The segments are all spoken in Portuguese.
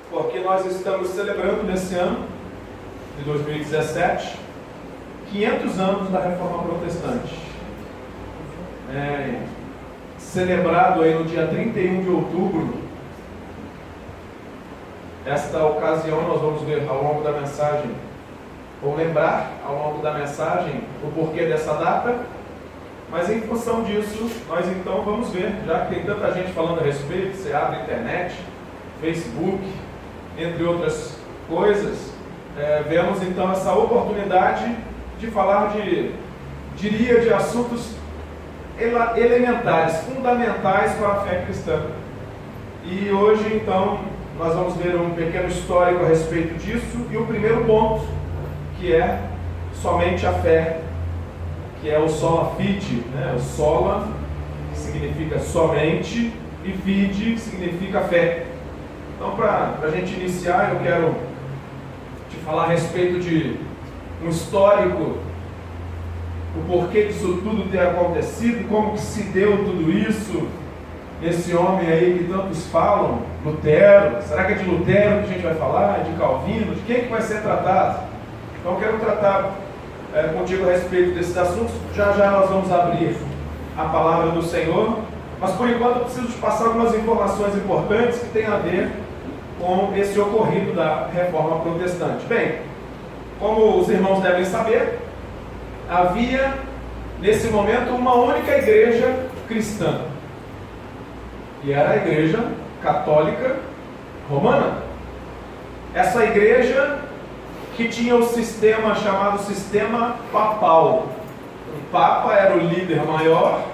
porque nós estamos celebrando nesse ano de 2017 500 anos da Reforma Protestante. Celebrado aí no dia 31 de outubro. Esta ocasião nós vamos ver ao longo da mensagem, ou lembrar ao longo da mensagem o porquê dessa data, mas em função disso, nós então vamos ver, já que tem tanta gente falando a respeito, você abre a internet, Facebook, entre outras coisas, vemos então essa oportunidade de falar de assuntos elementares, fundamentais para a fé cristã. E hoje então nós vamos ver um pequeno histórico a respeito disso, e o primeiro ponto, que é somente a fé, que é o sola fide, o sola, que significa somente, e fide, que significa fé. Então, para a gente iniciar, eu quero te falar a respeito de um histórico, o porquê disso tudo ter acontecido, como que se deu tudo isso. Esse homem aí que tantos falam, Lutero, será que é de Lutero que a gente vai falar? É de Calvino? De quem que vai ser tratado? Então eu quero tratar contigo a respeito desses assuntos. Já já nós vamos abrir a palavra do Senhor, mas por enquanto eu preciso te passar algumas informações importantes que têm a ver com esse ocorrido da Reforma Protestante. Bem, como os irmãos devem saber, havia nesse momento uma única igreja cristã, e era a Igreja Católica Romana. Essa igreja que tinha o sistema chamado sistema papal. O Papa era o líder maior,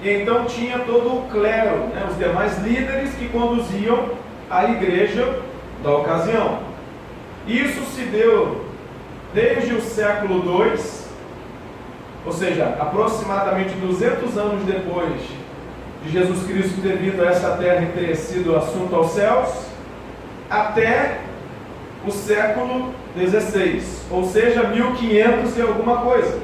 e então tinha todo o clero, os demais líderes que conduziam a igreja da ocasião. Isso se deu desde o século II, ou seja, aproximadamente 200 anos depois de Jesus Cristo ter vindo a essa terra e ter sido assunto aos céus, até o século XVI, ou seja, 1500 e alguma coisa.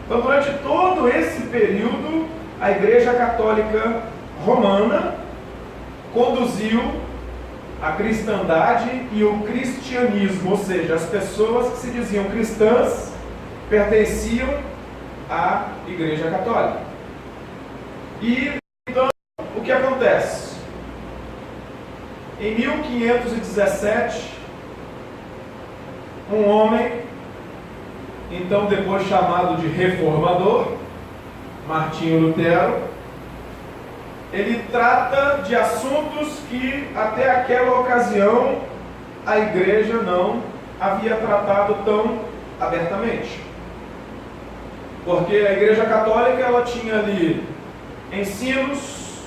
Então, durante todo esse período, a Igreja Católica Romana conduziu a cristandade e o cristianismo, ou seja, as pessoas que se diziam cristãs pertenciam à Igreja Católica. E então, o que acontece? Em 1517, um homem, então depois chamado de reformador, Martinho Lutero, ele trata de assuntos que até aquela ocasião a igreja não havia tratado tão abertamente. Porque a Igreja Católica ela tinha ali ensinos,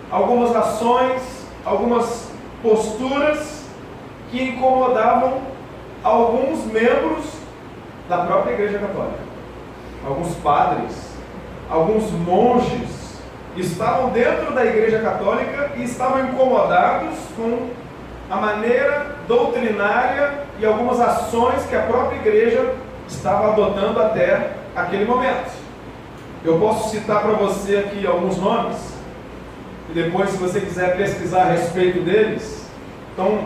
algumas ações, algumas posturas que incomodavam alguns membros da própria Igreja Católica. Alguns padres, alguns monges estavam dentro da Igreja Católica e estavam incomodados com a maneira doutrinária e algumas ações que a própria Igreja estava adotando até aquele momento. Eu posso citar para você aqui alguns nomes, e depois, se você quiser pesquisar a respeito deles, então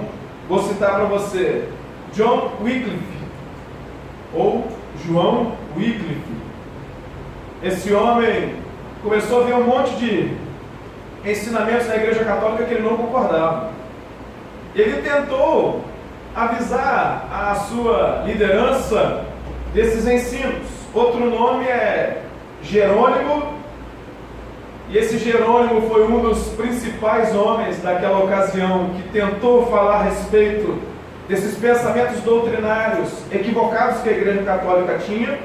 vou citar para você John Wycliffe, ou João Wycliffe. Esse homem começou a ver um monte de ensinamentos da Igreja Católica que ele não concordava. Ele tentou avisar a sua liderança desses ensinos. Outro nome é Jerônimo, e esse Jerônimo foi um dos principais homens daquela ocasião que tentou falar a respeito desses pensamentos doutrinários equivocados que a Igreja Católica tinha.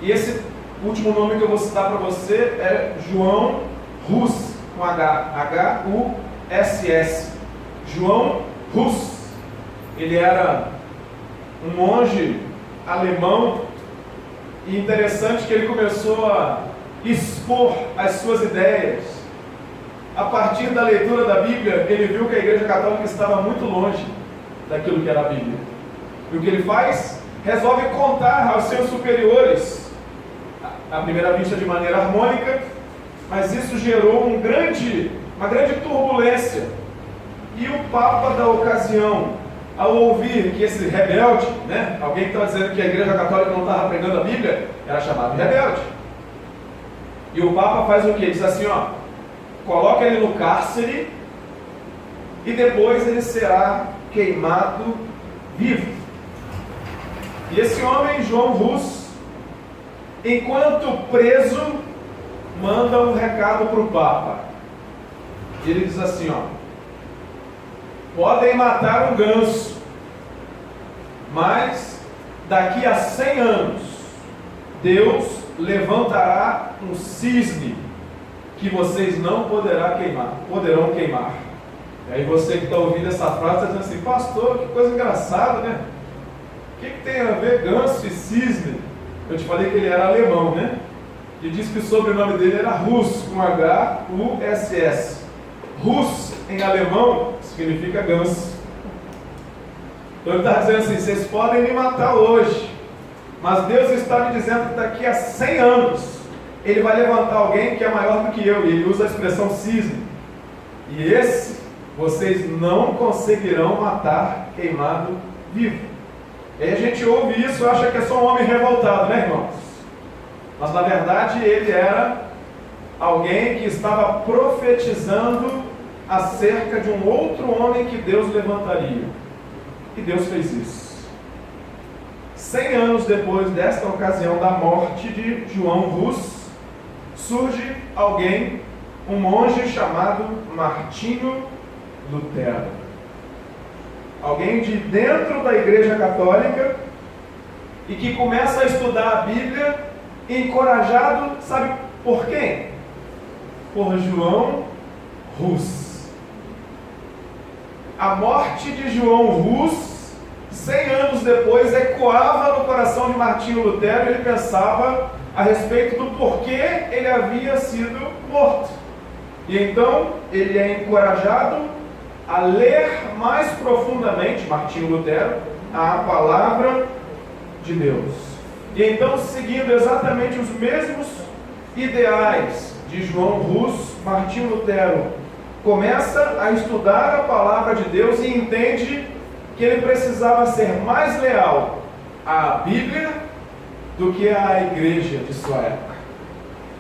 E esse último nome que eu vou citar para você é João Hus, com H-U-S-S. João Hus. Ele era um monge alemão, e interessante que ele começou a expor as suas ideias. A partir da leitura da Bíblia, ele viu que a Igreja Católica estava muito longe daquilo que era a Bíblia. E o que ele faz? Resolve contar aos seus superiores, à primeira vista de maneira harmônica, mas isso gerou uma grande turbulência. E o Papa da ocasião, ao ouvir que esse rebelde, alguém que estava dizendo que a Igreja Católica não estava pregando a Bíblia, era chamado de rebelde. E o Papa faz o quê? Diz assim, coloca ele no cárcere e depois ele será queimado vivo. E esse homem, João Hus, enquanto preso, manda um recado para o Papa. Ele diz assim, podem matar um ganso, mas daqui a 100 anos, Deus levantará um cisne que vocês não poderão queimar. E aí você que está ouvindo essa frase está dizendo assim, pastor, que coisa engraçada, né? O que tem a ver ganso e cisne? Eu te falei que ele era alemão, E diz que o sobrenome dele era Hus, com H-U-S-S. Hus, em alemão, significa ganso. Então ele está dizendo assim, vocês podem me matar hoje, mas Deus está me dizendo que daqui a 100 anos, Ele vai levantar alguém que é maior do que eu, e ele usa a expressão cisne. E esse, vocês não conseguirão matar queimado vivo. E aí a gente ouve isso e acha que é só um homem revoltado, irmãos? Mas na verdade ele era alguém que estava profetizando acerca de um outro homem que Deus levantaria. E Deus fez isso. 100 anos depois desta ocasião da morte de João Hus, surge alguém, um monge chamado Martinho Lutero. Alguém de dentro da Igreja Católica e que começa a estudar a Bíblia, encorajado, sabe por quem? Por João Hus. A morte de João Hus, 100 anos depois, ecoava no coração de Martinho Lutero, e ele pensava a respeito do porquê ele havia sido morto. E então ele é encorajado a ler mais profundamente, Martinho Lutero, a palavra de Deus. E então, seguindo exatamente os mesmos ideais de João Hus, Martinho Lutero começa a estudar a palavra de Deus e entende que ele precisava ser mais leal à Bíblia do que à igreja de sua época.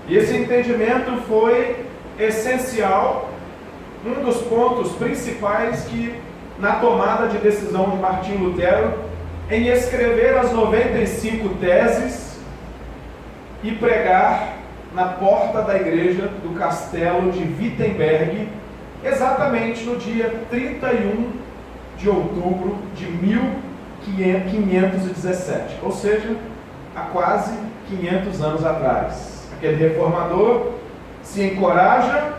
E esse entendimento foi essencial, um dos pontos principais que, na tomada de decisão de Martinho Lutero, em escrever as 95 teses e pregar na porta da igreja do castelo de Wittenberg, exatamente no dia 31 de outubro de 1517, ou seja, há quase 500 anos atrás. Aquele reformador se encoraja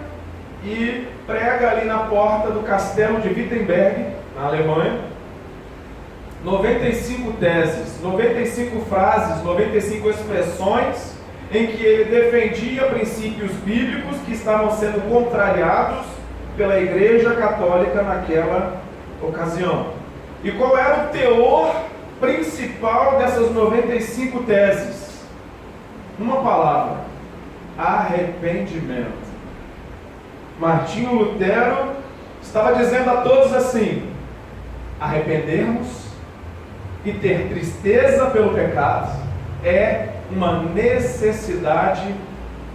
e prega ali na porta do castelo de Wittenberg, na Alemanha, 95 teses, 95 frases, 95 expressões em que ele defendia princípios bíblicos que estavam sendo contrariados pela Igreja Católica naquela ocasião. E qual era o teor principal dessas 95 teses? Uma palavra: arrependimento. Martinho Lutero estava dizendo a todos assim: arrependermos e ter tristeza pelo pecado é uma necessidade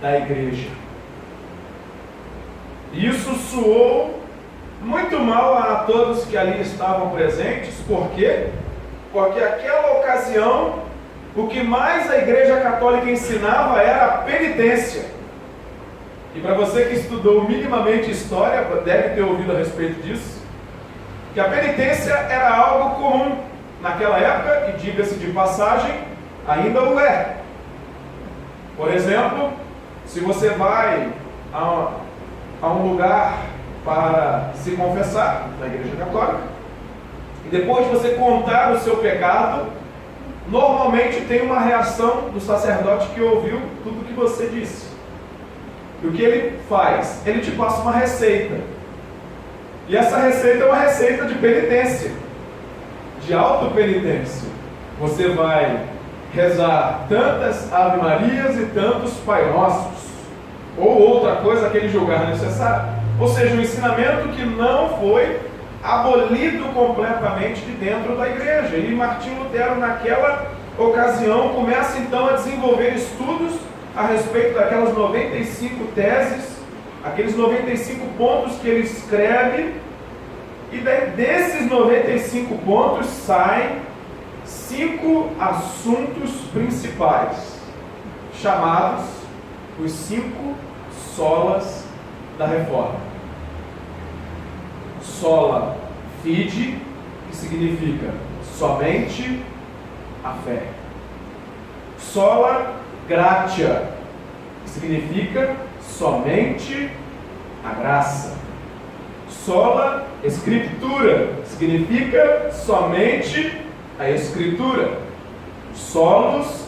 da igreja. Isso soou muito mal a todos que ali estavam presentes. Por quê? Porque naquela ocasião, o que mais a Igreja Católica ensinava era a penitência. E para você que estudou minimamente história, deve ter ouvido a respeito disso, que a penitência era algo comum naquela época, e diga-se de passagem, ainda o é. Por exemplo, se você vai a um lugar para se confessar, na Igreja Católica, e depois de você contar o seu pecado, normalmente tem uma reação do sacerdote que ouviu tudo que você disse. E o que ele faz? Ele te passa uma receita. E essa receita é uma receita de penitência, de autopenitência. Você vai rezar tantas Ave Marias e tantos Pai Nossos, ou outra coisa que ele julgar necessário. Ou seja, um ensinamento que não foi abolido completamente de dentro da igreja. E Martinho Lutero, naquela ocasião, começa então a desenvolver estudos a respeito daquelas 95 teses, aqueles 95 pontos que ele escreve, e desses 95 pontos saem 5 assuntos principais, chamados os 5 solas da reforma. Sola fide, que significa somente a fé. Sola gratia, que significa somente a graça. Sola Escritura, significa somente a Escritura. Solos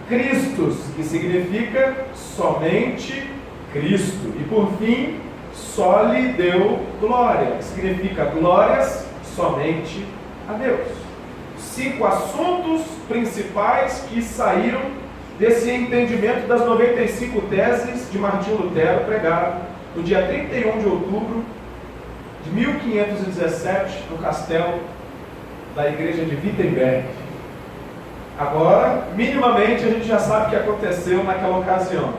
Christus, que significa somente Cristo. E por fim, soli Deo Glória, que significa glórias somente a Deus. 5 assuntos principais que saíram desse entendimento das 95 teses de Martinho Lutero, pregado no dia 31 de outubro de 1517, no castelo da igreja de Wittenberg. Agora, minimamente, a gente já sabe o que aconteceu naquela ocasião.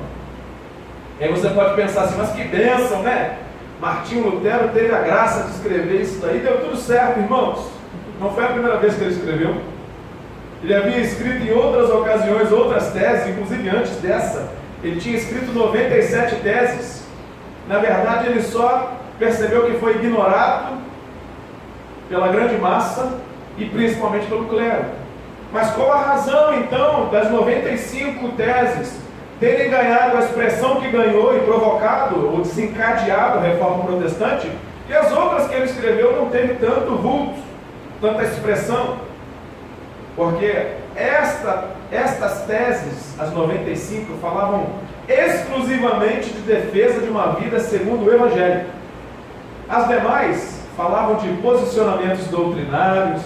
E aí você pode pensar assim, mas que bênção, né? Martinho Lutero teve a graça de escrever isso daí, deu tudo certo, irmãos. Não foi a primeira vez que ele escreveu. Ele havia escrito em outras ocasiões, outras teses, inclusive antes dessa. Ele tinha escrito 97 teses. Na verdade, ele só percebeu que foi ignorado pela grande massa e principalmente pelo clero. Mas qual a razão, então, das 95 teses terem ganhado a expressão que ganhou e provocado ou desencadeado a reforma protestante, e as outras que ele escreveu não teve tanto vulto, tanta expressão? Porque estas teses, as 95, falavam exclusivamente de defesa de uma vida segundo o Evangelho. As demais falavam de posicionamentos doutrinários,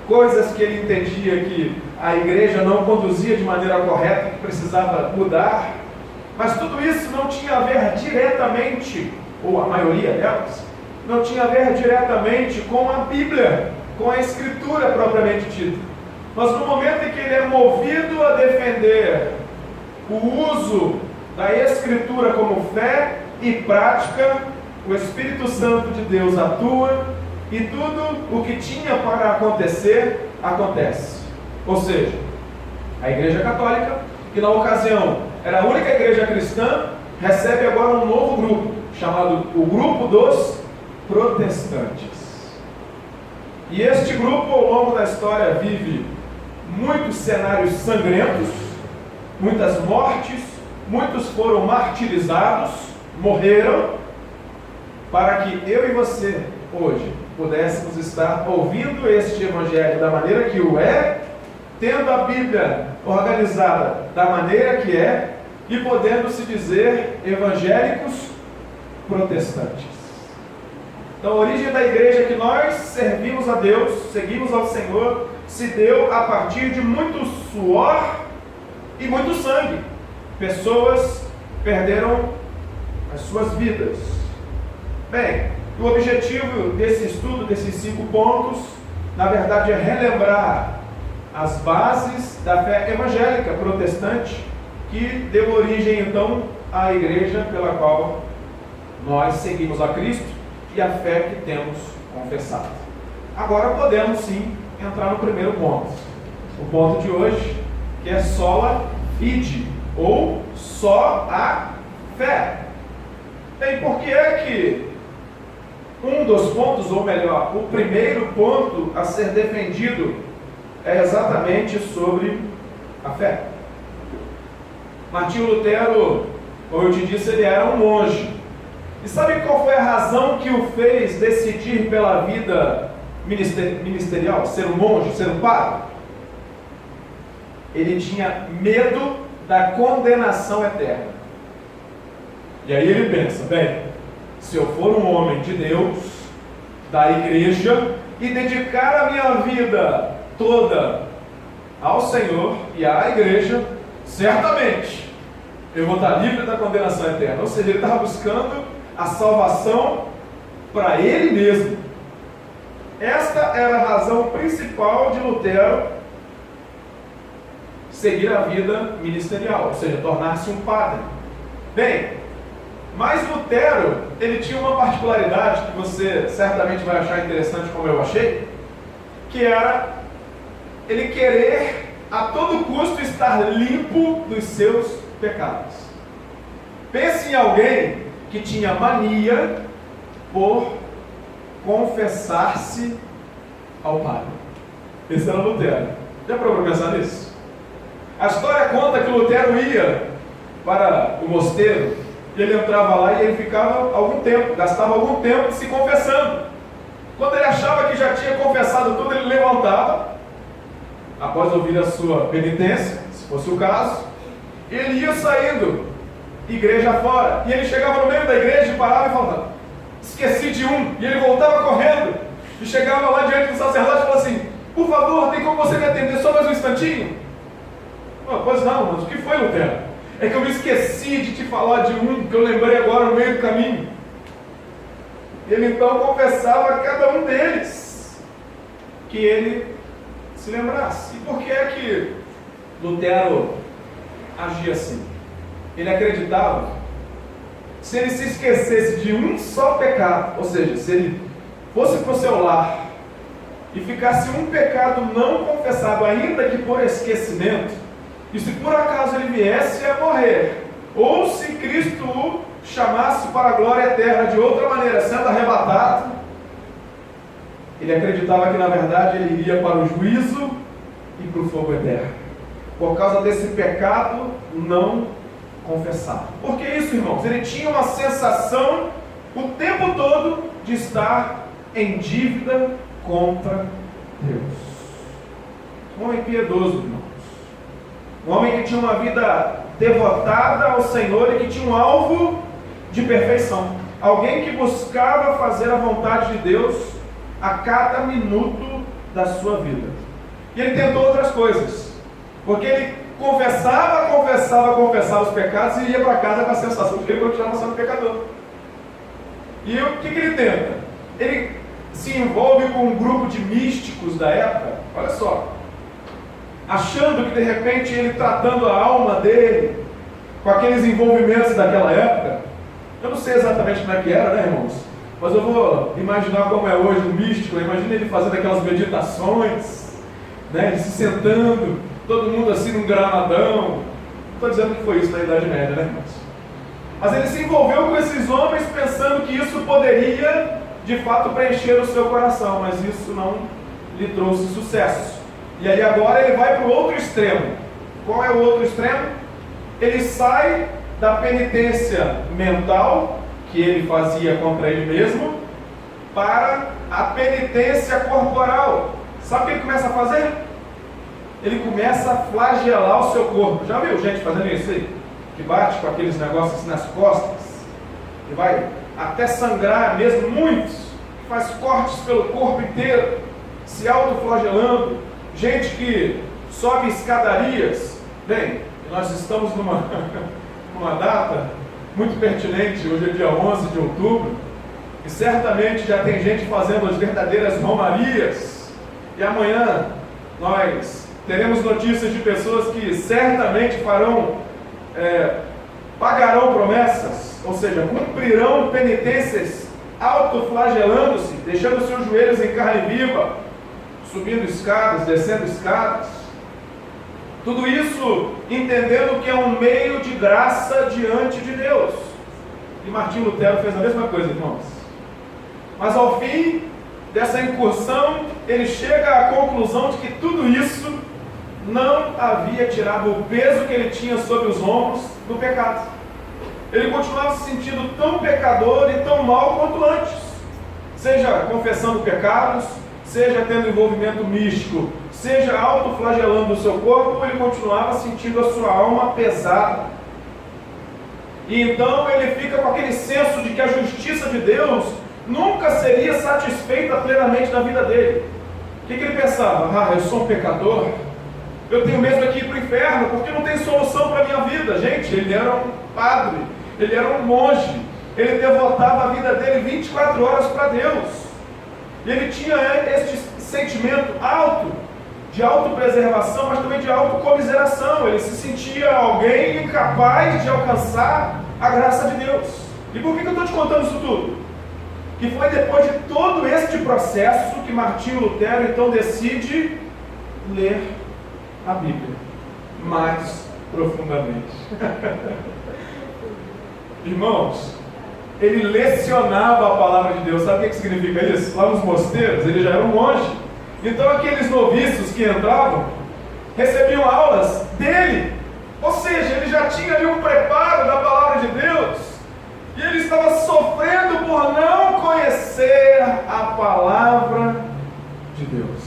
coisas que ele entendia que a igreja não conduzia de maneira correta, que precisava mudar. Mas tudo isso não tinha a ver diretamente, ou a maioria delas, não tinha a ver diretamente com a Bíblia, com a Escritura propriamente dita. Mas no momento em que ele é movido a defender o uso da Escritura como fé e prática, o Espírito Santo de Deus atua e tudo o que tinha para acontecer, acontece. Ou seja, a Igreja Católica, que na ocasião era a única igreja cristã, recebe agora um novo grupo, chamado o Grupo dos Protestantes. E este grupo, ao longo da história, vive muitos cenários sangrentos, muitas mortes, muitos foram martirizados, morreram, para que eu e você, hoje, pudéssemos estar ouvindo este Evangelho da maneira que o é, tendo a Bíblia organizada da maneira que é, e podendo se dizer evangélicos protestantes. Então, a origem da igreja que nós servimos a Deus, seguimos ao Senhor, se deu a partir de muito suor e muito sangue. Pessoas perderam as suas vidas. Bem, o objetivo desse estudo, desses 5 pontos, na verdade é relembrar as bases da fé evangélica protestante, que deu origem então à igreja pela qual nós seguimos a Cristo e a fé que temos confessado. Agora podemos sim entrar no primeiro ponto. O ponto de hoje, que é sola fide, ou só a fé. Bem, por que é que um dos pontos, ou melhor, o primeiro ponto a ser defendido é exatamente sobre a fé? Martinho Lutero, como eu te disse, ele era um monge. E sabe qual foi a razão que o fez decidir pela vida ministerial, ser um monge, ser um padre? Ele tinha medo da condenação eterna. E aí ele pensa, bem, se eu for um homem de Deus, da igreja, e dedicar a minha vida toda ao Senhor e à igreja, certamente eu vou estar livre da condenação eterna. Ou seja, ele estava buscando a salvação para ele mesmo. Esta era a razão principal de Lutero seguir a vida ministerial, ou seja, tornar-se um padre. Bem, mas Lutero, ele tinha uma particularidade que você certamente vai achar interessante, como eu achei, que era ele querer a todo custo estar limpo dos seus pecados. Pense em alguém que tinha mania por confessar-se ao padre. Esse era Lutero. Já parou para pensar nisso? A história conta que Lutero ia para o mosteiro e ele entrava lá e ele ficava algum tempo, gastava algum tempo se confessando. Quando ele achava que já tinha confessado tudo, ele levantava, após ouvir a sua penitência, se fosse o caso, e ele ia saindo, igreja fora, e ele chegava no meio da igreja e parava e falava: esqueci de um, e ele voltava correndo, e chegava lá diante do sacerdote e falava assim: por favor, tem como você me atender só mais um instantinho? Oh, pois não, mas o que foi, Lutero? É que eu me esqueci de te falar de um, que eu lembrei agora no meio do caminho. Ele então confessava a cada um deles, que ele se lembrasse. E por que é que Lutero agia assim? Ele acreditava que se ele se esquecesse de um só pecado, ou seja, se ele fosse para o seu lar e ficasse um pecado não confessado, ainda que por esquecimento, e se por acaso ele viesse a morrer, ou se Cristo o chamasse para a glória eterna de outra maneira, sendo arrebatado, ele acreditava que na verdade ele iria para o juízo e para o fogo eterno, por causa desse pecado não confessado. Por que isso, irmãos? Ele tinha uma sensação o tempo todo de estar em dívida contra Deus. Um homem piedoso, irmãos. Um homem que tinha uma vida devotada ao Senhor e que tinha um alvo de perfeição. Alguém que buscava fazer a vontade de Deus a cada minuto da sua vida. E ele tentou outras coisas, porque ele confessava os pecados e ia para casa com a sensação de que ele continuava sendo pecador. E o que ele tenta? Ele se envolve com um grupo de místicos da época, olha só, achando que de repente ele tratando a alma dele com aqueles envolvimentos daquela época, eu não sei exatamente como é que era, né, irmãos? Mas eu vou imaginar como é hoje um místico. Imagina ele fazendo aquelas meditações, né, ele se sentando, todo mundo assim num gramadão. Não estou dizendo que foi isso na Idade Média, né, irmãos? Mas ele se envolveu com esses homens pensando que isso poderia de fato preencher o seu coração, mas isso não lhe trouxe sucesso. E aí agora ele vai para o outro extremo. Qual é o outro extremo? Ele sai da penitência mental que ele fazia contra ele mesmo para a penitência corporal. Sabe o que ele começa a fazer? Ele começa a flagelar o seu corpo. Já viu gente fazendo isso aí? Que bate com aqueles negócios assim nas costas e vai até sangrar mesmo, muitos, faz cortes pelo corpo inteiro, se autoflagelando. Gente que sobe escadarias. Bem, nós estamos numa data muito pertinente, hoje é dia 11 de outubro, e certamente já tem gente fazendo as verdadeiras romarias, e amanhã nós teremos notícias de pessoas que certamente pagarão promessas, ou seja, cumprirão penitências autoflagelando-se, deixando seus joelhos em carne viva, subindo escadas, descendo escadas. Tudo isso entendendo que é um meio de graça diante de Deus. E Martinho Lutero fez a mesma coisa, irmãos. Mas ao fim dessa incursão, ele chega à conclusão de que tudo isso não havia tirado o peso que ele tinha sobre os ombros do pecado. Ele continuava se sentindo tão pecador e tão mal quanto antes, seja confessando pecados, seja tendo envolvimento místico, seja autoflagelando o seu corpo, ele continuava sentindo a sua alma pesada. E então ele fica com aquele senso de que a justiça de Deus nunca seria satisfeita plenamente na vida dele. O que ele pensava? Eu sou um pecador, eu tenho mesmo que ir para o inferno, porque não tem solução para a minha vida. Gente, ele era um padre, ele era um monge, ele devotava a vida dele 24 horas para Deus. E ele tinha este sentimento alto, de autopreservação, mas também de autocomiseração. Ele se sentia alguém incapaz de alcançar a graça de Deus. E por que eu estou te contando isso tudo? Que foi depois de todo este processo que Martinho Lutero então decide ler a Bíblia mais profundamente. Irmãos, ele lecionava a palavra de Deus. Sabe o que significa isso? Lá nos mosteiros, ele já era um monge. Então aqueles noviços que entravam recebiam aulas dele. Ou seja, ele já tinha ali um preparo da palavra de Deus. E ele estava sofrendo por não conhecer a palavra de Deus.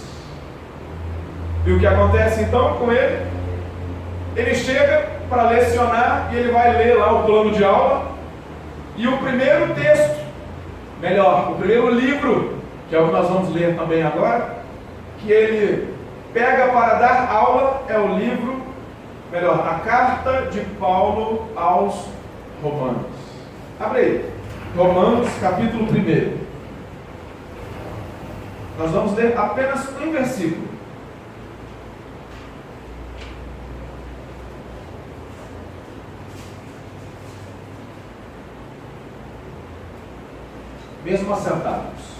E o que acontece então com ele? Ele chega para lecionar e ele vai ler lá o plano de aula. E o primeiro texto, melhor, o primeiro livro, que é o que nós vamos ler também agora, que ele pega para dar aula, é o livro, melhor, a carta de Paulo aos Romanos. Abre aí, Romanos capítulo 1. Nós vamos ler apenas um versículo. Mesmo assentados.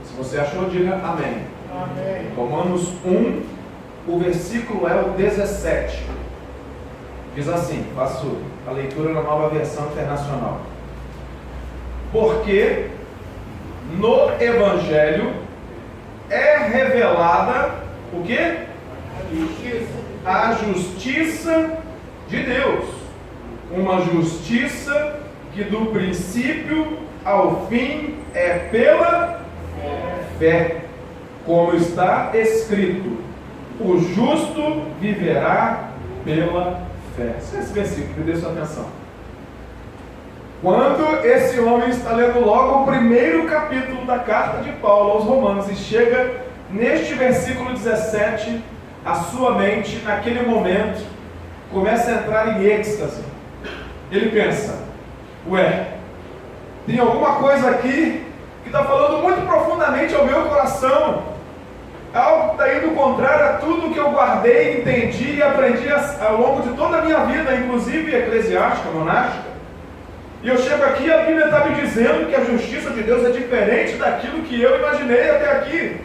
Se você achou, diga amém. Amém. Romanos 1, o versículo é o 17. Diz assim, faço a leitura na Nova Versão Internacional. Porque no Evangelho é revelada o quê? A justiça de Deus. Uma justiça que do princípio ao fim é pela fé. Como está escrito, o justo viverá pela fé. Esse versículo, me dê sua atenção. Quando esse homem está lendo logo o primeiro capítulo da carta de Paulo aos Romanos e chega neste versículo 17, a sua mente, naquele momento, começa a entrar em êxtase. Ele pensa, ué, tem alguma coisa aqui que está falando muito profundamente ao meu coração. Algo que está indo contrário a tudo que eu guardei, entendi e aprendi ao longo de toda a minha vida, inclusive eclesiástica, monástica. E eu chego aqui e a Bíblia está me dizendo que a justiça de Deus é diferente daquilo que eu imaginei até aqui.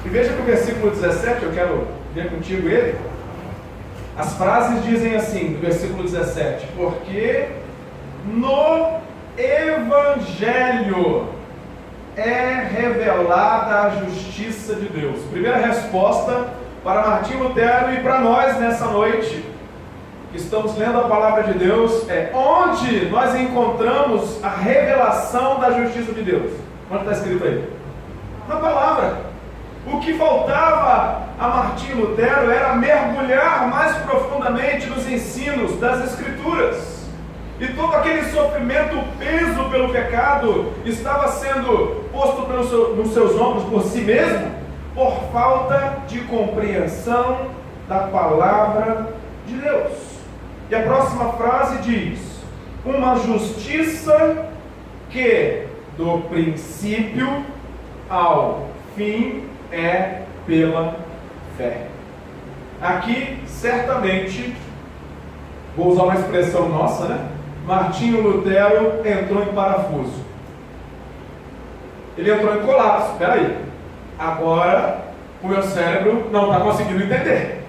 E veja que o versículo 17, eu quero ver contigo ele. As frases dizem assim, do versículo 17: porque no Evangelho é revelada a justiça de Deus. Primeira resposta para Martinho Lutero e para nós nessa noite. Estamos lendo a palavra de Deus, onde nós encontramos a revelação da justiça de Deus. Onde está escrito aí? Na palavra. O que faltava a Martinho Lutero era mergulhar mais profundamente nos ensinos das Escrituras. E todo aquele sofrimento, o peso pelo pecado, estava sendo posto nos seus ombros por si mesmo, por falta de compreensão da palavra de Deus. E a próxima frase diz: uma justiça que do princípio ao fim é pela fé. Aqui, certamente, vou usar uma expressão nossa, né? Martinho Lutero entrou em parafuso. Ele entrou em colapso. Espera aí. Agora, o meu cérebro não está conseguindo entender.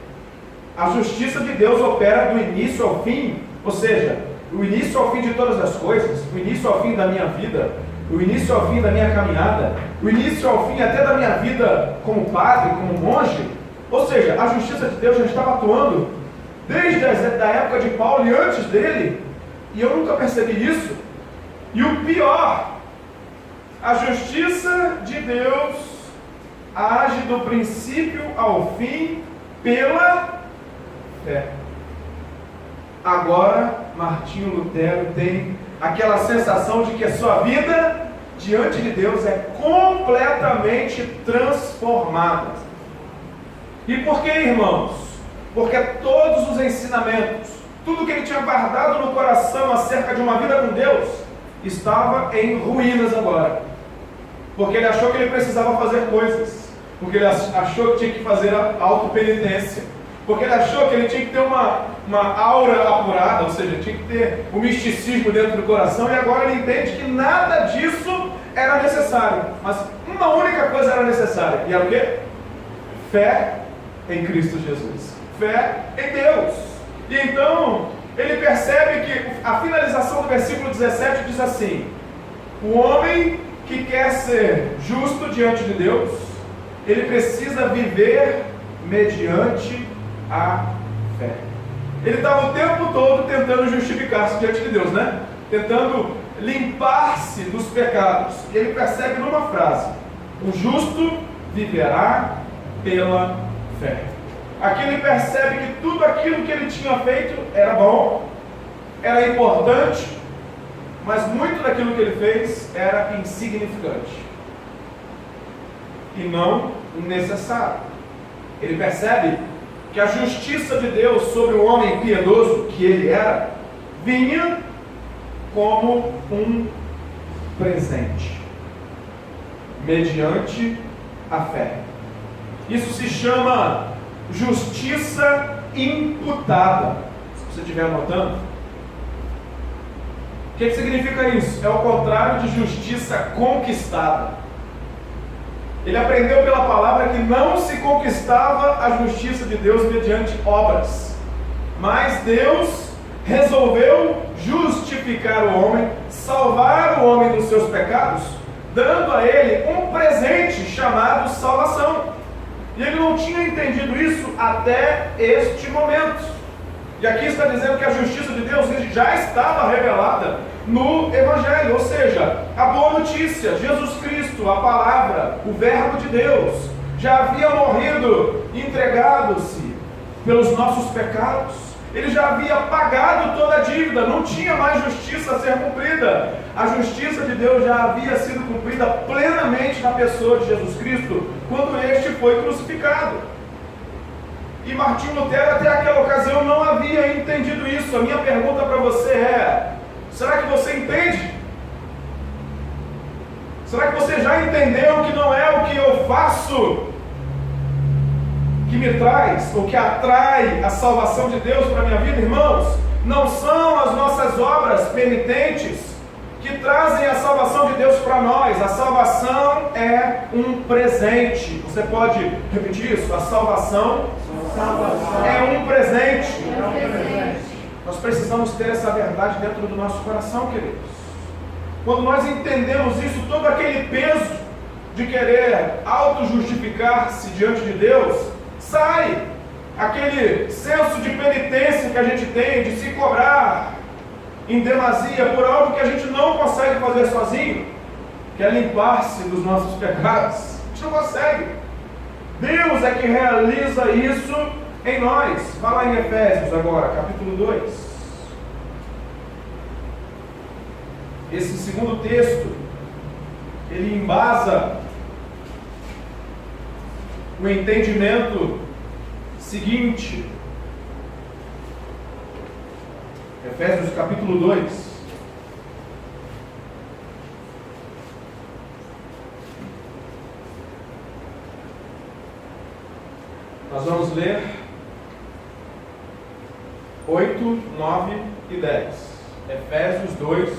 A justiça de Deus opera do início ao fim, ou seja, o início ao fim de todas as coisas, o início ao fim da minha vida, o início ao fim da minha caminhada, o início ao fim até da minha vida como padre, como monge. Ou seja, a justiça de Deus já estava atuando desde a época de Paulo e antes dele, e eu nunca percebi isso. E o pior, a justiça de Deus age do princípio ao fim pela fé. Agora, Martinho Lutero tem aquela sensação de que a sua vida diante de Deus é completamente transformada. E por que, irmãos? Porque todos os ensinamentos, tudo que ele tinha guardado no coração acerca de uma vida com Deus, estava em ruínas agora. Porque ele achou que ele precisava fazer coisas. Porque ele achou que tinha que fazer a autopenitência. Porque ele achou que ele tinha que ter uma aura apurada, ou seja, tinha que ter o misticismo dentro do coração, e agora ele entende que nada disso era necessário. Mas uma única coisa era necessária, e era o quê? Fé em Cristo Jesus. Fé em Deus. E então, ele percebe que a finalização do versículo 17 diz assim: o homem que quer ser justo diante de Deus, ele precisa viver mediante a fé. Ele estava o tempo todo tentando justificar-se diante de Deus, né? Tentando limpar-se dos pecados. E ele percebe numa frase: o justo viverá pela fé. Aqui ele percebe que tudo aquilo que ele tinha feito era bom, era importante, mas muito daquilo que ele fez era insignificante e não necessário. Ele percebe que a justiça de Deus sobre o homem piedoso que ele era, vinha como um presente, mediante a fé. Isso se chama justiça imputada. Se você estiver anotando, o que significa isso? É o contrário de justiça conquistada. Ele aprendeu pela palavra que não se conquistava a justiça de Deus mediante obras, mas Deus resolveu justificar o homem, salvar o homem dos seus pecados, dando a ele um presente chamado salvação. E ele não tinha entendido isso até este momento. E aqui está dizendo que a justiça de Deus já estava revelada no Evangelho, ou seja, a boa notícia, Jesus Cristo, a palavra, o Verbo de Deus, já havia morrido, entregado-se pelos nossos pecados. Ele já havia pagado toda a dívida, não tinha mais justiça a ser cumprida. A justiça de Deus já havia sido cumprida plenamente na pessoa de Jesus Cristo, quando este foi crucificado. E Martinho Lutero até aquela ocasião não havia entendido isso. A minha pergunta para você é: será que você entende? Será que você já entendeu que não é o que eu faço que me traz, ou que atrai a salvação de Deus para a minha vida, irmãos? Não são as nossas obras penitentes que trazem a salvação de Deus para nós. A salvação é um presente. Você pode repetir isso? A salvação é um presente. Nós precisamos ter essa verdade dentro do nosso coração, queridos. Quando nós entendemos isso, todo aquele peso de querer auto-justificar-se diante de Deus sai. Aquele senso de penitência que a gente tem, de se cobrar em demasia por algo que a gente não consegue fazer sozinho, que é limpar-se dos nossos pecados. A gente não consegue. Deus é que realiza isso em nós. Vai lá em Efésios agora, capítulo 2. Esse segundo texto, ele embasa o entendimento seguinte. Efésios capítulo 2. Nós vamos ler 8, 9 e 10. Efésios 2,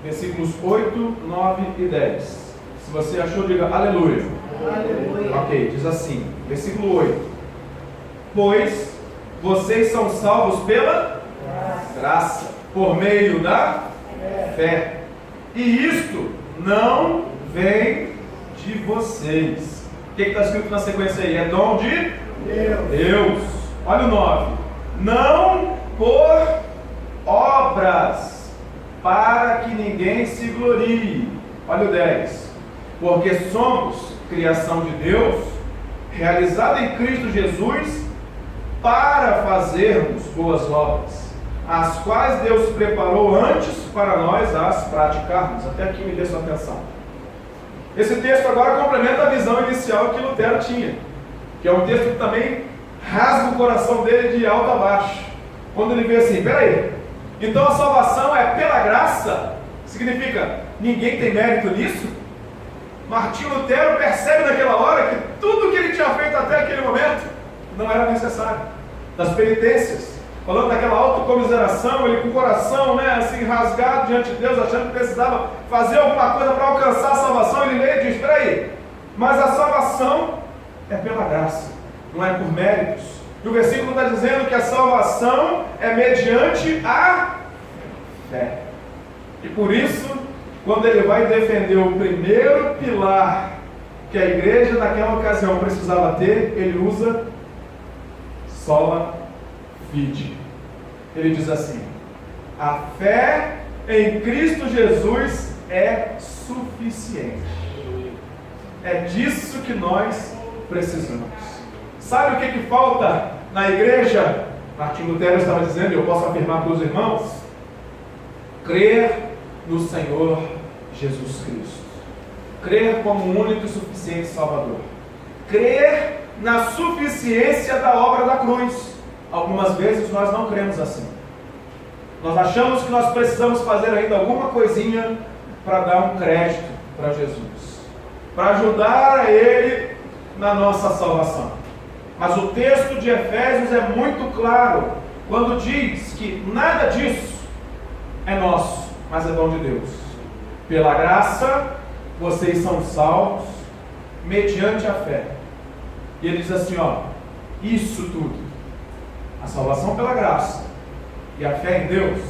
versículos 8, 9 e 10. Se você achou, diga aleluia. Aleluia. Ok, diz assim, versículo 8. Pois vocês são salvos pela graça, por meio da fé. E isto não vem de vocês. O que está escrito na sequência aí? É dom de Deus. Olha o 9. Não por obras, para que ninguém se glorie. Olha o 10. Porque somos criação de Deus, realizada em Cristo Jesus, para fazermos boas obras, as quais Deus preparou antes para nós as praticarmos. Até aqui me dê sua atenção. Esse texto agora complementa a visão inicial que Lutero tinha, que é um texto que também rasga o coração dele de alto a baixo. Quando ele vê assim, peraí, então a salvação é pela graça? Significa, ninguém tem mérito nisso? Martinho Lutero percebe naquela hora que tudo que ele tinha feito até aquele momento não era necessário. Das penitências, falando daquela autocomiseração, ele com o coração, assim, rasgado diante de Deus, achando que precisava fazer alguma coisa para alcançar a salvação, ele lê e diz, peraí, mas a salvação é pela graça, não é por méritos. E o versículo está dizendo que a salvação é mediante a fé. E por isso, quando ele vai defender o primeiro pilar que a igreja naquela ocasião precisava ter, ele usa sola fide. Ele diz assim: a fé em Cristo Jesus é suficiente. É disso que nós precisamos. Sabe o que falta na igreja? Martinho Lutero estava dizendo, e eu posso afirmar para os irmãos: crer no Senhor Jesus Cristo. Crer como o único e suficiente Salvador. Crer na suficiência da obra da cruz. Algumas vezes nós não cremos assim. Nós achamos que nós precisamos fazer ainda alguma coisinha para dar um crédito para Jesus, para ajudar a Ele na nossa salvação. Mas o texto de Efésios é muito claro quando diz que nada disso é nosso, mas é dom de Deus. Pela graça, vocês são salvos mediante a fé. E ele diz assim, isso tudo, a salvação pela graça e a fé em Deus,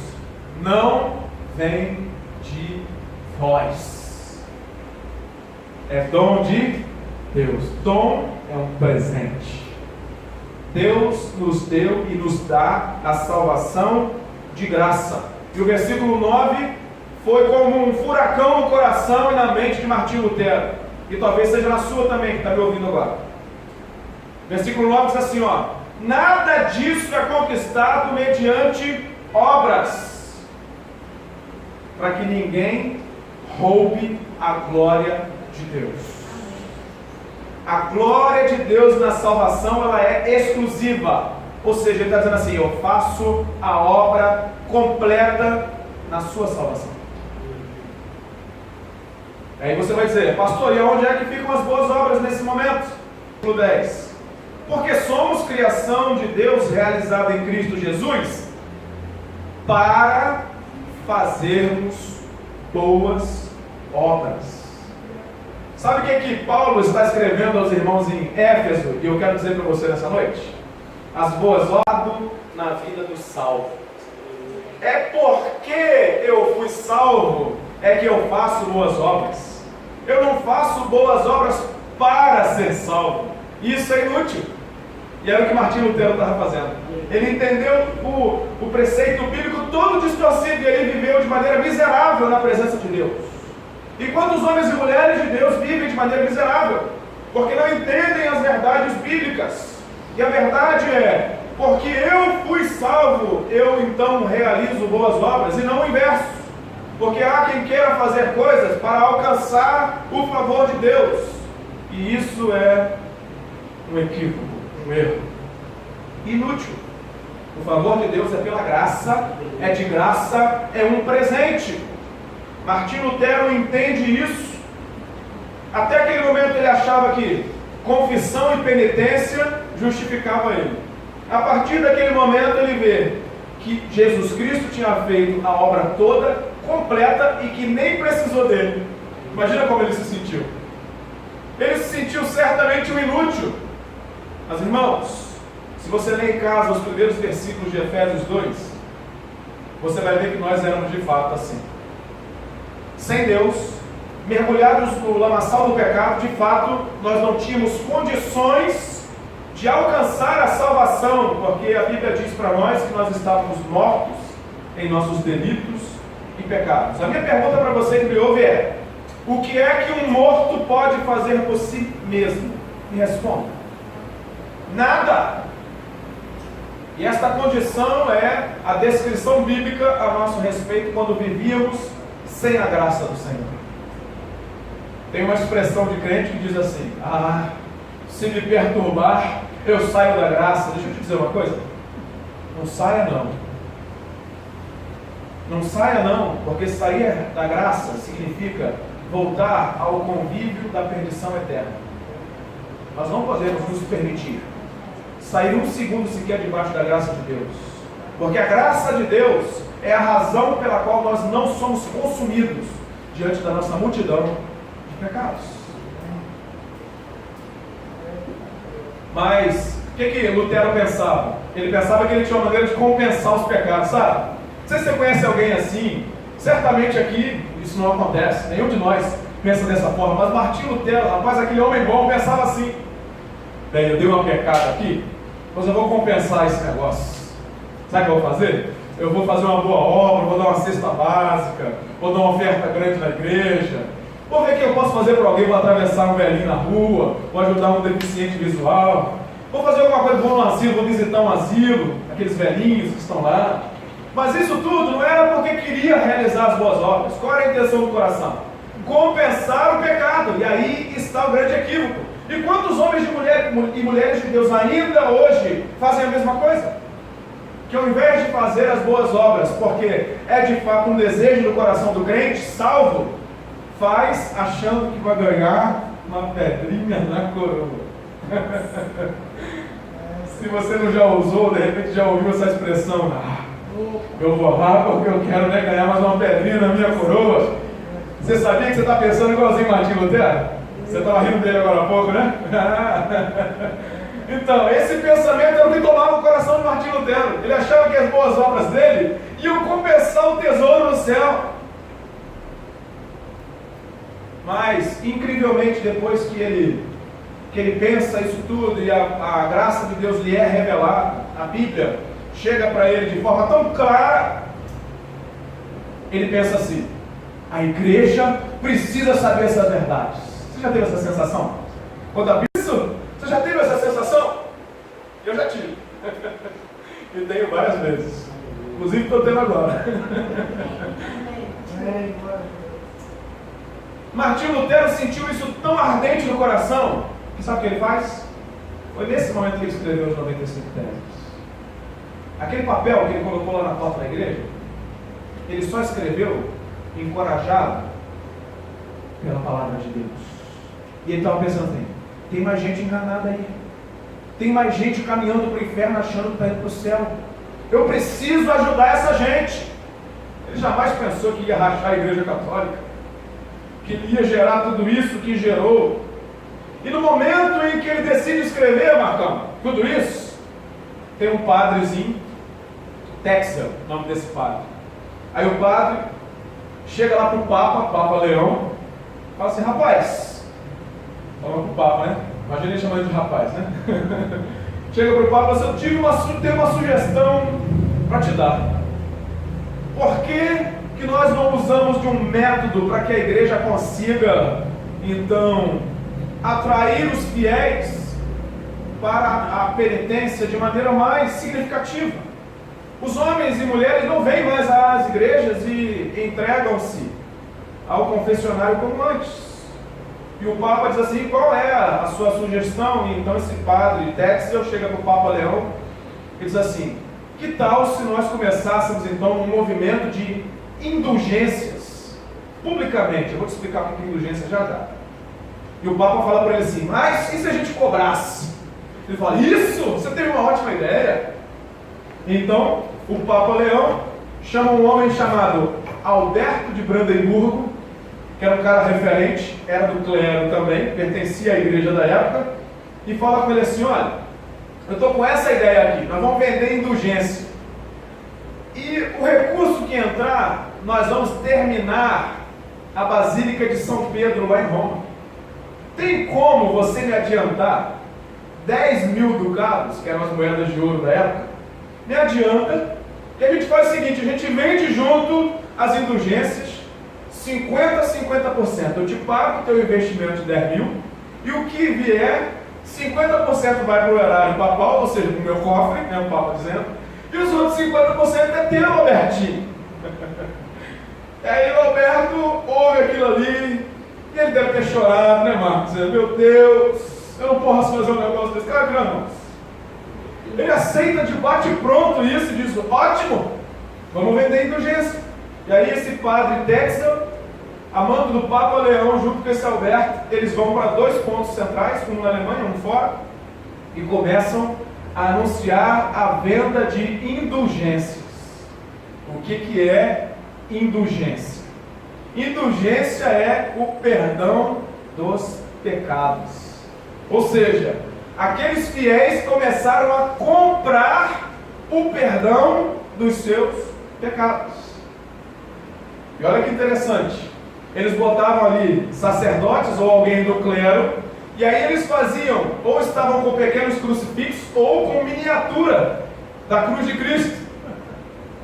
não vem de vós. É dom de Deus. Dom é um presente. Deus nos deu e nos dá a salvação de graça. E o versículo 9 foi como um furacão no coração e na mente de Martinho Lutero. E talvez seja na sua também, que está me ouvindo agora. Versículo 9 diz assim, nada disso é conquistado mediante obras, para que ninguém roube a glória de Deus. A glória de Deus na salvação, ela é exclusiva. Ou seja, ele está dizendo assim, eu faço a obra completa na sua salvação. Aí você vai dizer, pastor, e onde é que ficam as boas obras nesse momento? Versículo 10. Porque somos criação de Deus realizada em Cristo Jesus para fazermos boas obras. Sabe o que Paulo está escrevendo aos irmãos em Éfeso? E eu quero dizer para você nessa noite: as boas obras na vida do salvo. É porque eu fui salvo é que eu faço boas obras. Eu não faço boas obras para ser salvo. Isso é inútil. E era o que Martinho Lutero estava fazendo. Ele entendeu o preceito bíblico todo distorcido e ele viveu de maneira miserável na presença de Deus. E quantos homens e mulheres de Deus vivem de maneira miserável? Porque não entendem as verdades bíblicas. E a verdade é, porque eu fui salvo, eu então realizo boas obras, e não o inverso. Porque há quem queira fazer coisas para alcançar o favor de Deus. E isso é um equívoco, um erro. Inútil. O favor de Deus é pela graça, é de graça, é um presente. Martinho Lutero entende isso. Até aquele momento ele achava que confissão e penitência justificava ele. A partir daquele momento ele vê que Jesus Cristo tinha feito a obra toda, completa, e que nem precisou dele. Imagina como ele se sentiu. Ele se sentiu certamente um inútil. Mas irmãos, se você ler em casa os primeiros versículos de Efésios 2, você vai ver que nós éramos de fato assim. Sem Deus, mergulhados no lamaçal do pecado, de fato, nós não tínhamos condições de alcançar a salvação, porque a Bíblia diz para nós que nós estávamos mortos em nossos delitos e pecados. A minha pergunta para você que me ouve é: o que é que um morto pode fazer por si mesmo? Me responda. Nada. E esta condição é a descrição bíblica a nosso respeito quando vivíamos sem a graça do Senhor. Tem uma expressão de crente que diz assim: se me perturbar, eu saio da graça. Deixa eu te dizer uma coisa. Não saia não. Não saia não, porque sair da graça significa voltar ao convívio da perdição eterna. Nós não podemos nos permitir sair um segundo sequer debaixo da graça de Deus. Porque a graça de Deus é a razão pela qual nós não somos consumidos diante da nossa multidão de pecados. Mas o que Lutero pensava? Ele pensava que ele tinha uma maneira de compensar os pecados, sabe? Não sei se você conhece alguém assim. Certamente aqui isso não acontece, nenhum de nós pensa dessa forma. Mas Martinho Lutero, rapaz, aquele homem bom, pensava assim: bem, eu dei uma pecada aqui, mas eu vou compensar esse negócio. Sabe o que eu vou fazer? Eu vou fazer uma boa obra, vou dar uma cesta básica, vou dar uma oferta grande na igreja, vou ver o que eu posso fazer para alguém, vou atravessar um velhinho na rua, vou ajudar um deficiente visual, vou fazer alguma coisa, vou no asilo, vou visitar um asilo, aqueles velhinhos que estão lá. Mas isso tudo não era porque queria realizar as boas obras. Qual era a intenção do coração? Compensar o pecado. E aí está o grande equívoco. E quantos homens e mulheres de Deus ainda hoje fazem a mesma coisa? Que ao invés de fazer as boas obras, porque é de fato um desejo do coração do crente, salvo, faz achando que vai ganhar uma pedrinha na coroa. Se você não já usou, de repente já ouviu essa expressão: eu vou lá porque eu quero ganhar mais uma pedrinha na minha coroa. Você sabia que você está pensando igualzinho Martinho Lutero? Você estava rindo dele agora há pouco, né? Então, esse pensamento era o que tomava o coração de Martinho Lutero. Ele achava que as boas obras dele iam compensar o tesouro no céu. Mas, incrivelmente, depois que ele pensa isso tudo e a graça de Deus lhe é revelada, a Bíblia chega para ele de forma tão clara, ele pensa assim: a igreja precisa saber essas verdades. Você já teve essa sensação? Quando a isso? Você já teve essa sensação? Eu já tive. E tenho várias vezes. Inclusive estou tendo agora. Martinho Lutero sentiu isso tão ardente no coração, que sabe o que ele faz? Foi nesse momento que ele escreveu os 95 teses. Aquele papel que ele colocou lá na porta da igreja, ele só escreveu encorajado pela palavra de Deus. E ele estava pensando assim: tem mais gente enganada aí, tem mais gente caminhando para o inferno achando que está indo para o céu. Eu preciso ajudar essa gente. Ele jamais pensou que ia rachar a igreja católica, que ia gerar tudo isso que gerou. E no momento em que ele decide escrever, Marcão, tudo isso, tem um padrezinho, Texel, o nome desse padre. Aí o padre chega lá para o Papa Leão, fala assim: rapaz, falando para o Papa, né? Imagina ele chamando de rapaz, né? Chega para o Papa e fala assim: eu tenho uma sugestão para te dar. Por que nós não usamos de um método para que a igreja consiga, então, atrair os fiéis para a penitência de maneira mais significativa? Os homens e mulheres não vêm mais às igrejas e entregam-se ao confessionário como antes. E o Papa diz assim: qual é a sua sugestão? E então esse padre Texel chega para o Papa Leão e diz assim: que tal se nós começássemos então um movimento de indulgências publicamente? Eu vou te explicar o que é indulgência já já. E o Papa fala para ele assim: mas e se a gente cobrasse? Ele fala: isso, você teve uma ótima ideia. Então o Papa Leão chama um homem chamado Alberto de Brandemburgo, que era um cara referente, era do clero também, pertencia à igreja da época, e fala com ele assim: olha, eu estou com essa ideia aqui, nós vamos vender indulgência, e o recurso que entrar, nós vamos terminar a Basílica de São Pedro lá em Roma. Tem como você me adiantar 10.000 ducados, que eram as moedas de ouro da época? Me adianta, e a gente faz o seguinte: a gente vende junto as indulgências, 50% a 50%. Eu te pago o teu investimento de 10.000, e o que vier, 50% vai para o erário papal, ou seja, para o meu cofre, né, o Papa dizendo, e os outros 50% é teu, Albertinho. E aí o Alberto ouve aquilo ali, e ele deve ter chorado, né, Marcos? Meu Deus, Eu não posso fazer um negócio desse. Cara, não. Ele aceita de bate-pronto isso e diz, ótimo, vamos vender indulgência. E aí esse padre Texel, a mando do Papa Leão, junto com esse Alberto, eles vão para 2 pontos centrais, um na Alemanha, um fora, e começam a anunciar a venda de indulgências. O que é indulgência? Indulgência é o perdão dos pecados. Ou seja, aqueles fiéis começaram a comprar o perdão dos seus pecados. E olha que interessante, eles botavam ali sacerdotes ou alguém do clero, e aí eles faziam, ou estavam com pequenos crucifixos, ou com miniatura da cruz de Cristo.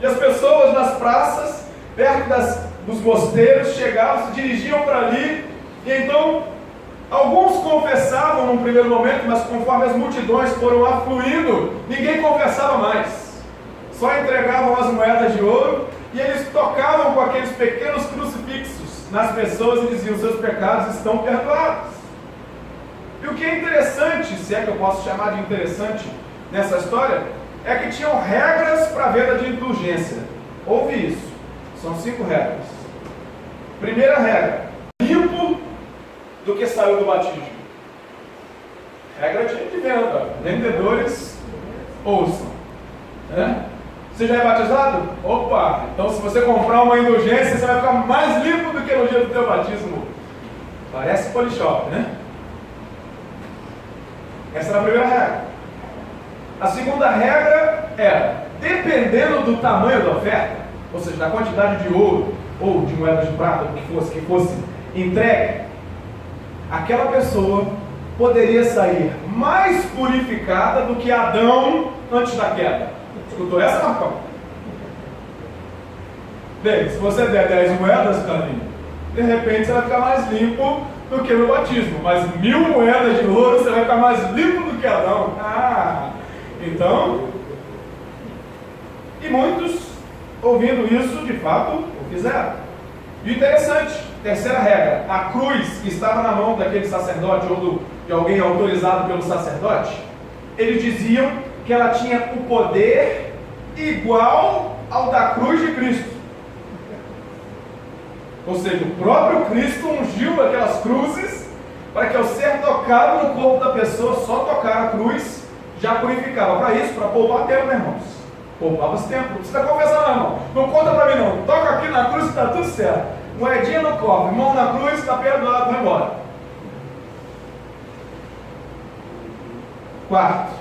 E as pessoas nas praças, perto dos mosteiros, chegavam, se dirigiam para ali, e então alguns confessavam num primeiro momento, mas conforme as multidões foram afluindo, ninguém confessava mais. Só entregavam as moedas de ouro e eles tocavam com aqueles pequenos crucifixos nas pessoas e diziam: seus pecados estão perdoados. E o que é interessante, se é que eu posso chamar de interessante nessa história, é que tinham regras para a venda de indulgência. Ouve isso, são 5 regras. Primeira regra: limpo do que saiu do batismo. Regra de venda. Vendedores, ouçam. Você já é batizado? Opa! Então se você comprar uma indulgência, você vai ficar mais limpo do que no dia do teu batismo. Parece polishop, né? Essa era a primeira regra. A segunda regra era, dependendo do tamanho da oferta, ou seja, da quantidade de ouro ou de moedas de prata, o que fosse entregue, aquela pessoa poderia sair mais purificada do que Adão antes da queda. Escutou essa, Marcão? Bem, se você der 10 moedas, Carlinhos, de repente você vai ficar mais limpo do que no batismo. Mas 1000 moedas de ouro, você vai ficar mais limpo do que Adão. Então... E muitos, ouvindo isso, de fato, o fizeram. E interessante, terceira regra: a cruz que estava na mão daquele sacerdote ou de alguém autorizado pelo sacerdote, eles diziam que ela tinha o poder igual ao da cruz de Cristo. Ou seja, o próprio Cristo ungiu aquelas cruzes para que ao ser tocado no corpo da pessoa, só tocar a cruz já purificava. Para isso, para poupar tempo, né, irmãos? Poupava-se tempo. Não precisa confessar, não, irmão. Não conta para mim, não. Toca aqui na cruz e está tudo certo. Moedinha no cofre, mão na cruz, está perdoado, vai embora. Quarto: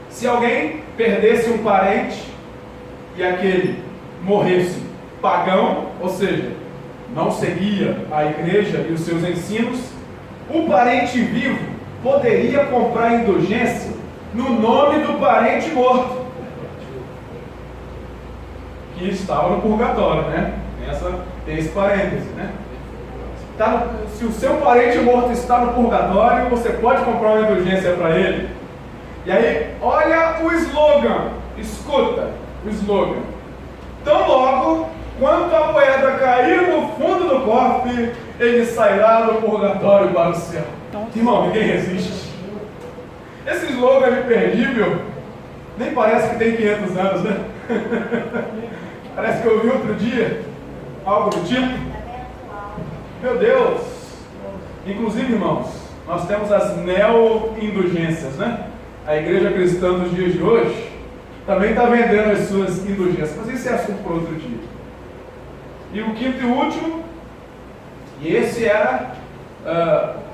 se alguém perdesse um parente e aquele morresse pagão, ou seja, não seguia a igreja e os seus ensinos, o parente vivo poderia comprar indulgência no nome do parente morto, que estava no purgatório, né? Tem esse parêntese, né? Se o seu parente morto está no purgatório, você pode comprar uma indulgência para ele. E aí, olha o slogan, escuta o slogan: tão logo quanto a moeda cair no fundo do cofre, ele sairá do purgatório para o céu. Irmão, ninguém resiste. Esse slogan é imperdível. Nem parece que tem 500 anos, né? Parece que eu ouvi outro dia algo do tipo. Meu Deus! Inclusive, irmãos, nós temos as neo-indulgências, né? A igreja cristã dos dias de hoje também está vendendo as suas indulgências, mas esse é assunto para outro dia. E o quinto e último, e esse era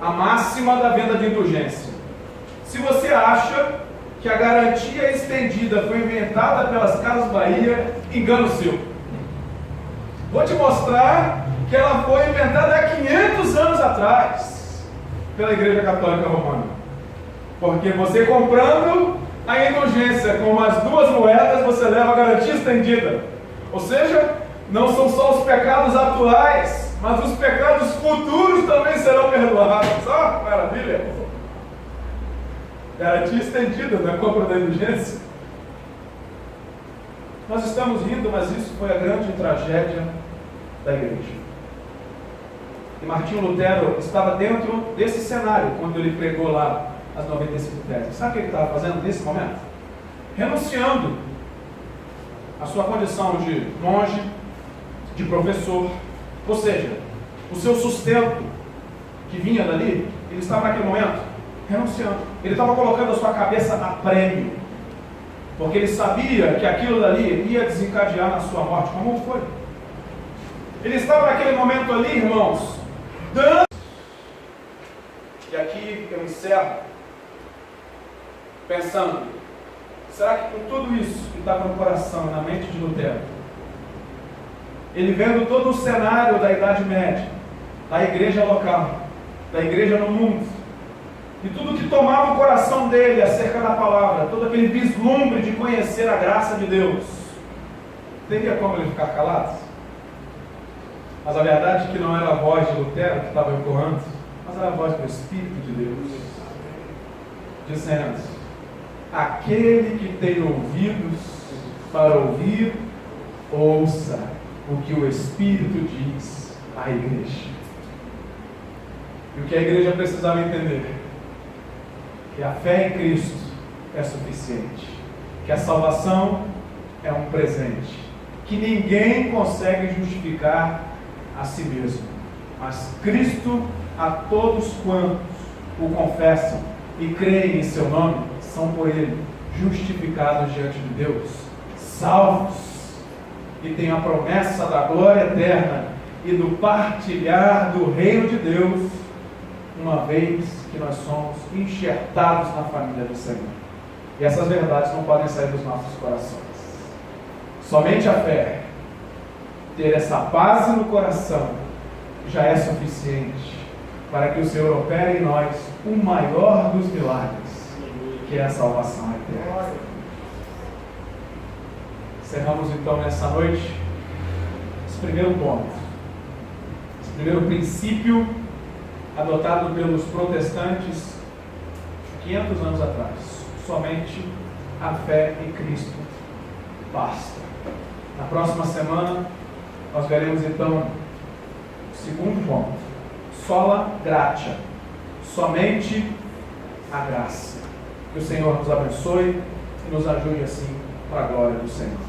a máxima da venda de indulgência: se você acha que a garantia estendida foi inventada pelas Casas Bahia, engano seu. Vou te mostrar que ela foi inventada há 500 anos atrás pela Igreja Católica Romana. Porque você comprando a indulgência com umas 2 moedas, você leva a garantia estendida. Ou seja, não são só os pecados atuais, mas os pecados futuros também serão perdoados. Ó, maravilha! Garantia estendida na compra da indulgência. Nós estamos rindo, mas isso foi a grande tragédia da igreja. E Martinho Lutero estava dentro desse cenário quando ele pregou lá as 95 teses. Sabe o que ele estava fazendo nesse momento? Renunciando à sua condição de monge, de professor, ou seja, o seu sustento que vinha dali, ele estava naquele momento renunciando. Ele estava colocando a sua cabeça a prêmio, porque ele sabia que aquilo dali ia desencadear na sua morte, como foi. Ele estava naquele momento ali, irmãos, dando. E aqui eu encerro pensando, será que com tudo isso que estava no coração e na mente de Lutero, ele vendo todo o cenário da Idade Média, da igreja local, da igreja no mundo, e tudo que tomava o coração dele acerca da palavra, todo aquele vislumbre de conhecer a graça de Deus, teria como ele ficar calado? Mas a verdade é que não era a voz de Lutero que estava ecoando, mas era a voz do Espírito de Deus, dizendo: aquele que tem ouvidos para ouvir, ouça o que o Espírito diz à igreja. E o que a igreja precisava entender? Que a fé em Cristo é suficiente, que a salvação é um presente, que ninguém consegue justificar a si mesmo, mas Cristo, a todos quantos o confessam e creem em seu nome, são por ele justificados diante de Deus, salvos, e têm a promessa da glória eterna e do partilhar do reino de Deus, uma vez que nós somos enxertados na família do Senhor. E essas verdades não podem sair dos nossos corações. Somente a fé, ter essa base no coração, já é suficiente para que o Senhor opere em nós o maior dos milagres, que é a salvação eterna. Encerramos então nessa noite esse primeiro ponto, esse primeiro princípio adotado pelos protestantes 500 anos atrás. Somente a fé em Cristo basta. Na próxima semana nós veremos então o segundo ponto, sola gratia, somente a graça. Que o Senhor nos abençoe e nos ajude assim para a glória do Senhor.